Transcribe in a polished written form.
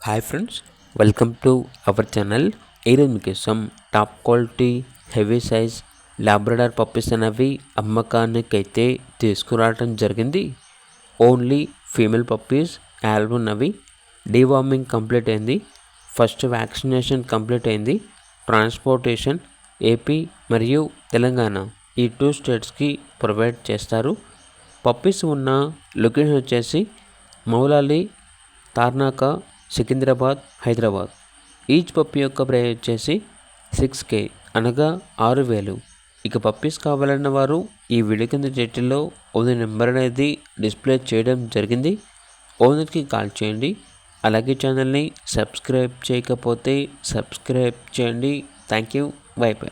Hi friends, welcome to our channel. ఈరోజు మీకోసం top quality heavy size Labrador puppies అనేవి అమ్మకానికైతే తీసుకురావడం జరిగింది. ఓన్లీ ఫీమేల్ పప్పీస్ యాల్బ్ ఉన్నవి. డీవార్మింగ్ కంప్లీట్ అయింది. ఫస్ట్ వ్యాక్సినేషన్ కంప్లీట్ అయింది. ట్రాన్స్పోర్టేషన్ ఏపీ మరియు తెలంగాణ ఈ 2 స్టేట్స్కి ప్రొవైడ్ చేస్తారు. పప్పీస్ ఉన్న లొకేషన్ వచ్చేసి మౌలాలి, తార్నాక, సికింద్రాబాద్, హైదరాబాద్. ఈచ్ పప్పీ యొక్క ప్రైస్ వచ్చేసి 6K అనగా 6,000. ఇక పప్పీస్ కావాలన్న వారు ఈ వీడియో కింద టైటిల్లో ఓనర్ నెంబర్ అనేది డిస్ప్లే చేయడం జరిగింది. ఓనర్కి కాల్ చేయండి. అలాగే ఛానల్ని సబ్స్క్రైబ్ చేయకపోతే సబ్స్క్రైబ్ చేయండి. Thank you. By by.